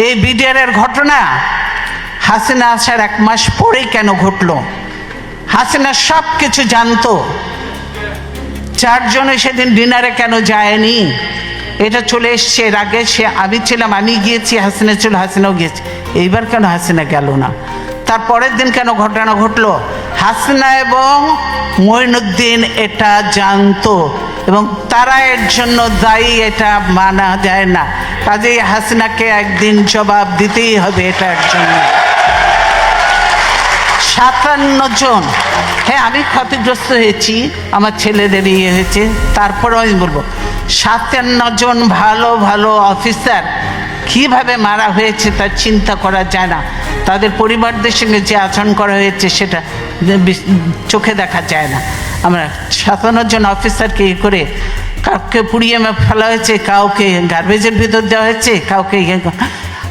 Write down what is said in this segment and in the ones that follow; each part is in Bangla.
এই বিডিআরের ঘটনা হাসিনা আসার 1 মাস পরেই কেন ঘটলো? হাসিনা সব কিছু জানতো, 4 জনে সেদিন ডিনারে কেন যায়নি? এটা চলে এসছে এর আগে, আমি ছিলাম, আমি গিয়েছি, হাসিনা ছিল, হাসিনাও গিয়েছে। এইবার কেন হাসিনা গেল না? তারপরের দিন কেন ঘটনা ঘটলো? হাসিনা এবং মঈনুদ্দিন এটা জানতো এবং তারা এর জন্য দায়ী, এটা মানা যায় না। কাজেই হাসিনাকে একদিন জবাব দিতেই হবে এটার জন্য। 57 জন, হ্যাঁ আমি ক্ষতিগ্রস্ত হয়েছি, আমার ছেলেদের হয়েছে, তারপরেও আমি বলবো 57 জন ভালো ভালো অফিসার কিভাবে মারা হয়েছে তা চিন্তা করা যায় না। তাদের পরিবারদের সঙ্গে যে আচরণ করা হয়েছে সেটা চোখে দেখা যায় না। আমরা 57 জন অফিসারকে করে কাউকে পুড়িয়ে ফেলা হয়েছে, কাউকে গার্বেজের ভিতর দেওয়া হয়েছে, কাউকে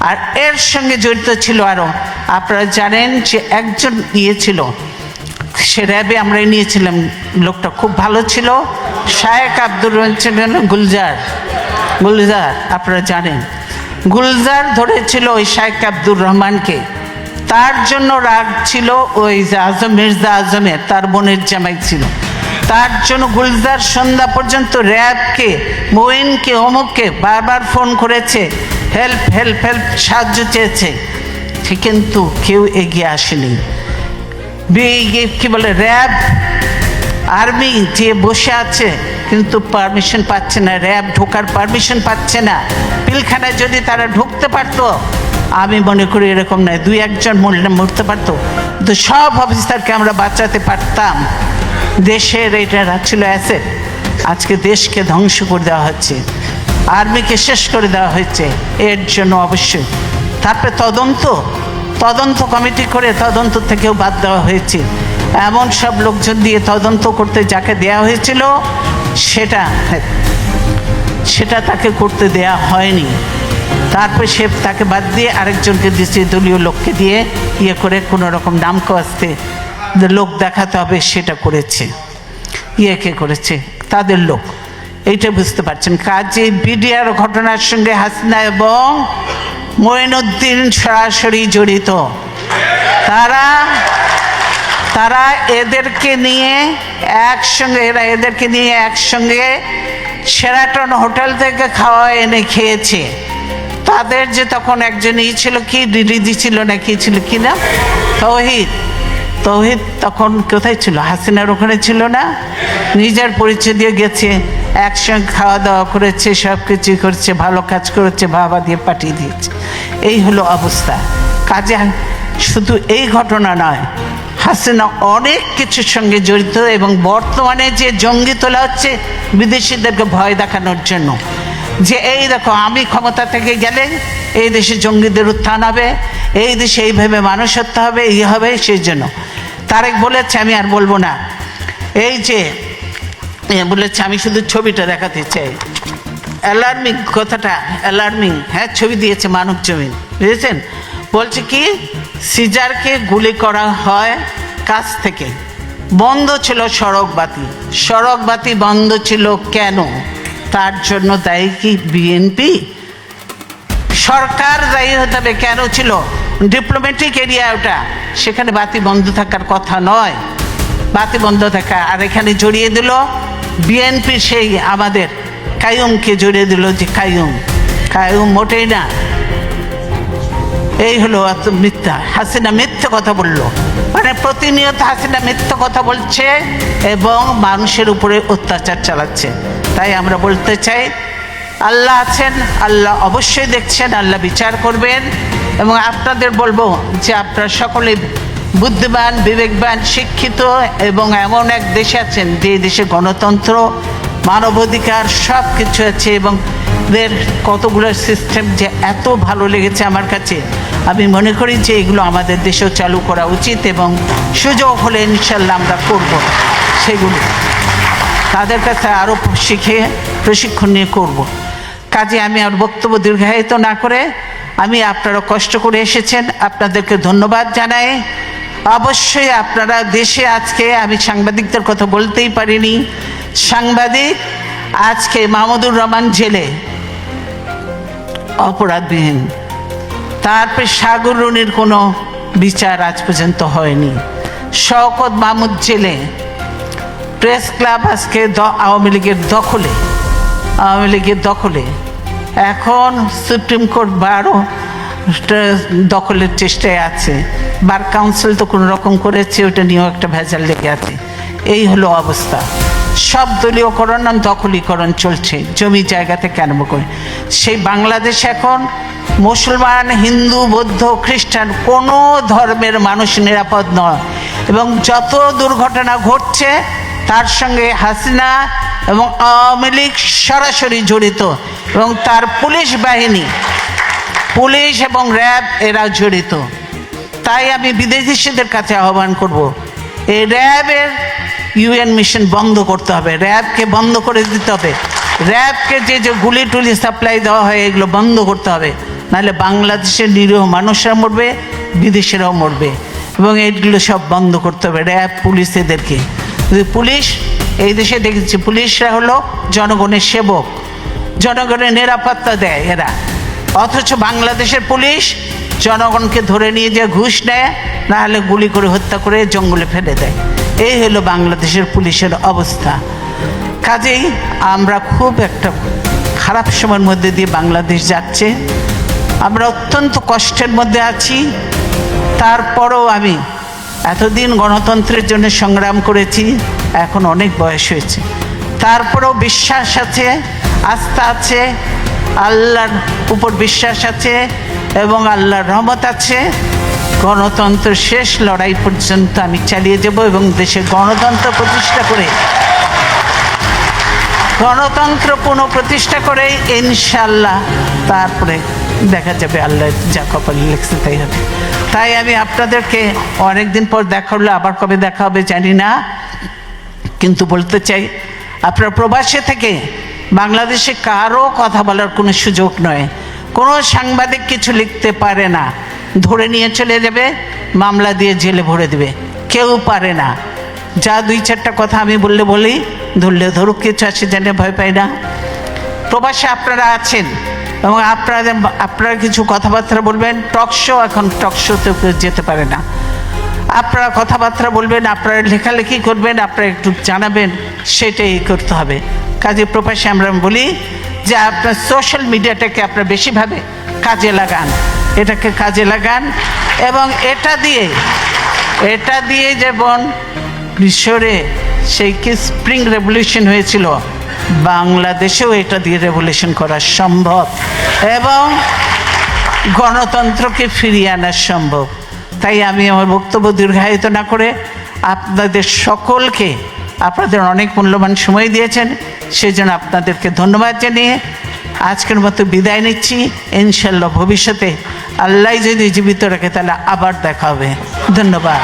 আর এর সঙ্গে জড়িত ছিল আরও। আপনারা জানেন যে একজন ছিল, সে র্যাবে আমরা নিয়েছিলাম, লোকটা খুব ভালো ছিল, শায়েক আব্দুর রহমান গুলজার, আপনারা জানেন। গুলজার ধরেছিল ওই শায়েক আব্দুর রহমানকে, তার জন্য রাগ ছিল ওই মির্জা আজমের, তার বোনের জামাই ছিল, তার জন্য গুলজার সন্ধ্যা পর্যন্ত র্যাবকে, মোইনকে, অমুককে বারবার ফোন করেছে, হেল্প হেল্প হেল্প, সাহায্য চেয়েছে, কিন্তু কেউ এগিয়ে আসেনি। কি বলে, র্যাব আর্মি যে বসে আছে কিন্তু পারমিশন পাচ্ছে না, র্যাব ঢোকার পারমিশন পাচ্ছে না। পিলখানায় যদি তারা ঢুকতে পারতো, আমি মনে করি এরকম নয়, 2-1 জন মরতে পারতো, কিন্তু সব অফিসারকে আমরা বাঁচাতে পারতাম। দেশের এটা ছিল অ্যাসেট, আজকে দেশকে ধ্বংস করে দেওয়া হচ্ছে, আর্মিকে শেষ করে দেওয়া হয়েছে। এর জন্য অবশ্যই তারপরে তদন্ত কমিটি করে তদন্ত থেকেও বাদ দেওয়া হয়েছে। এমন সব লোকজন দিয়ে তদন্ত করতে যাকে দেয়া হয়েছিল সেটা তাকে করতে দেয়া হয়নি। তারপরে সে তাকে বাদ দিয়ে আরেকজনকে দিচ্ছে, দলীয় লোককে দিয়ে করে কোনো রকম নাম কাস্তে লোক দেখাতে হবে, সেটা করেছে। কে করেছে? তাদের লোক। এইটা বুঝতে পারছেন। কাজে বিডিআর ঘটনার সঙ্গে হাসিনা এবং মঈনুদ্দিন সরাসরি জড়িত। তারা এদেরকে নিয়ে একসঙ্গে শেরাটন হোটেল থেকে খাওয়া এনে খেয়েছে। তাদের যে তখন একজন ছিল, কি দিদি ছিল না কি ছিল, কি না, তৌহিদ তখন কোথায় ছিল? হাসিনার ওখানে ছিল না? নিজের পরিচয় দিয়ে গেছে, একসঙ্গে খাওয়া দাওয়া করেছে, সব কিছু করছে, ভালো কাজ করেছে, বাবা দিয়ে পাঠিয়ে দিয়েছে। এই হলো অবস্থা। কাজে শুধু এই ঘটনা নয়, হাসিনা অনেক কিছুর সঙ্গে জড়িত এবং বর্তমানে যে জঙ্গি তোলা হচ্ছে বিদেশিদেরকে ভয় দেখানোর জন্য, যে এই দেখো আমি ক্ষমতা থেকে গেলে এই দেশে জঙ্গিদের উত্থান হবে, এই দেশে এইভাবে মানুষ হত্যা হবে, হবে। সেই জন্য তারেক বলেছে, আমি আর বলবো না, এই যে বলেছে, আমি শুধু ছবিটা দেখাতে চাই, অ্যালার্মিং কথাটা, অ্যালার্মিং, হ্যাঁ ছবি দিয়েছে মানব জমিন, বুঝেছেন? বলছে কি, সিজারকে গুলি করা হয় কাছ থেকে, বন্ধ ছিল সড়ক বাতি বন্ধ ছিল কেন? তার জন্য দায়ী কি বিএনপি? সরকার দায়ী হতে হবে। কেন ছিল? ডিপ্লোম্যাটিক এরিয়া ওটা, সেখানে বাতি বন্ধ থাকার কথা নয়, বাতি বন্ধ থাকা। আর এখানে জড়িয়ে দিল বিএনপি, সেই আমাদের কাইয়ুমকে জড়িয়ে দিল, যে কাইয়ুম মোটেই না। এই হলো এত মিথ্যা। হাসিনা মিথ্যে কথা বললো, মানে প্রতিনিয়ত হাসিনা মিথ্যে কথা বলছে এবং মানুষের উপরে অত্যাচার চালাচ্ছে। তাই আমরা বলতে চাই, আল্লাহ আছেন, আল্লাহ অবশ্যই দেখছেন, আল্লাহ বিচার করবেন। এবং আপনাদের বলবো যে আপনারা সকলে বুদ্ধিমান, বিবেকবান, শিক্ষিত এবং এমন এক দেশে আছেন যে দেশে গণতন্ত্র, মানবাধিকার সব কিছু আছে এবং এদের কতগুলো সিস্টেম যে এত ভালো লেগেছে আমার কাছে। আমি মনে করি যে এগুলো আমাদের দেশেও চালু করা উচিত এবং সুযোগ হলে ইনশাল্লাহ আমরা করব সেগুলো, তাদের কাছে আরও শিখে প্রশিক্ষণ নিয়ে করব। কাজে আমি আর বক্তব্য দীর্ঘায়িত না করে, আমি আপনারা কষ্ট করে এসেছেন, আপনাদেরকে ধন্যবাদ জানাই। অবশ্যই আপনারা দেশে আজকে, আমি সাংবাদিকদের কথা বলতেই পারিনি, সাংবাদিক আজকে মাহমুদুর রহমান জেলে অপরাধবিহীন, তারপরে সাগররুনির কোনো বিচার আজ পর্যন্ত হয়নি। শওকত মাহমুদ জেলে, প্রেস ক্লাব আজকে আওয়ামী লীগের দখলে। এখন সুপ্রিম কোর্ট বারও দখলের চেষ্টায় আছে, বার কাউন্সিল তো কোনো রকম করেছে, ওটা নিয়েও একটা ভেজাল লেগে আছে। এই হলো অবস্থা। সব দলীয়করণ আর দখলীকরণ চলছে জমি জায়গা থেকে আরম্ভ করে। সেই বাংলাদেশ এখন মুসলমান, হিন্দু, বৌদ্ধ, খ্রিস্টান কোনো ধর্মের মানুষ নিরাপদ নয়, এবং যত দুর্ঘটনা ঘটছে তার সঙ্গে হাসিনা এবং আওয়ামী লীগ সরাসরি জড়িত, এবং তার পুলিশ বাহিনী, পুলিশ এবং র্যাব এরা জড়িত। তাই আমি বিদেশিদের কাছে আহ্বান করব, এই র্যাবের ইউএন মিশন বন্ধ করতে হবে, র্যাবকে বন্ধ করে দিতে হবে, র্যাবকে যে গুলি টুলি সাপ্লাই দেওয়া হয় এগুলো বন্ধ করতে হবে, নাহলে বাংলাদেশের নিরীহ মানুষরা মরবে, বিদেশিরাও মরবে, এবং এইগুলো সব বন্ধ করতে হবে। র্যাব, পুলিশ, এদেরকে, পুলিশ এই দেশে দেখেছি পুলিশরা হলো জনগণের সেবক, জনগণের নিরাপত্তা দেয় এরা, অথচ বাংলাদেশের পুলিশ জনগণকে ধরে নিয়ে যে ঘুষ নেয়, না হলে গুলি করে হত্যা করে জঙ্গলে ফেলে দেয়। এই হলো বাংলাদেশের পুলিশের অবস্থা। কাজেই আমরা খুব একটা খারাপ সময়ের মধ্যে দিয়ে বাংলাদেশ যাচ্ছে, আমরা অত্যন্ত কষ্টের মধ্যে আছি। তারপরও আমি এতদিন গণতন্ত্রের জন্য সংগ্রাম করেছি, এখন অনেক বয়স হয়েছে, তারপরেও বিশ্বাস আছে, আস্থা আছে, আল্লাহর উপর বিশ্বাস আছে এবং আল্লাহর রহমত আছে। গণতন্ত্র শেষ লড়াই পর্যন্ত আমি চালিয়ে যাব, এবং দেশে গণতন্ত্র পুনঃপ্রতিষ্ঠা করে ইনশাআল্লাহ তারপরে দেখা যাবে, আল্লাহ যা কপালে লিখছে তাই হবে। তাই আমি আপনাদেরকে অনেকদিন পর দেখা হলো, আবার কবে দেখা হবে জানি না, কিন্তু বলতে চাই আপনার প্রবাসে থেকে বাংলাদেশে কারো কথা বলার কোনো সুযোগ নয়, কোনো সাংবাদিক কিছু লিখতে পারে না, ধরে নিয়ে চলে যাবে, মামলা দিয়ে জেলে ভরে দেবে, কেউ পারে না। যা দুই চারটা কথা আমি বলি, ধরলে ধরুক, কিছু আসে জানে, ভয় পাই না। প্রবাসে আপনারা আছেন এবং আপনারা কিছু কথাবার্তা বলবেন, টকশো, এখন টকশোতে যেতে পারে না, আপনারা কথাবার্তা বলবেন, আপনারা লেখালেখি করবেন, আপনারা একটু জানাবেন, সেটাই করতে হবে। কাজে প্রবাসে আমরা বলি যে আপনার সোশ্যাল মিডিয়াটাকে আপনারা বেশিভাবে এটাকে কাজে লাগান, এবং এটা দিয়ে যেমন মিশরে সেই কি স্প্রিং রেভলিউশন হয়েছিল, বাংলাদেশেও এটা দিয়ে রেভলিউশন করা সম্ভব এবং গণতন্ত্রকে ফিরিয়ে আনা সম্ভব। তাই আমি আমার বক্তব্য দীর্ঘায়িত না করে আপনাদের সকলকে, আপনাদের অনেক মূল্যবান সময় দিয়েছেন, সেই জন্য আপনাদেরকে ধন্যবাদ জানিয়ে আজকের মতো বিদায় নিচ্ছি। ইনশাআল্লাহ ভবিষ্যতে আল্লাহ যদি জীবিত রাখে তাহলে আবার দেখা হবে। ধন্যবাদ।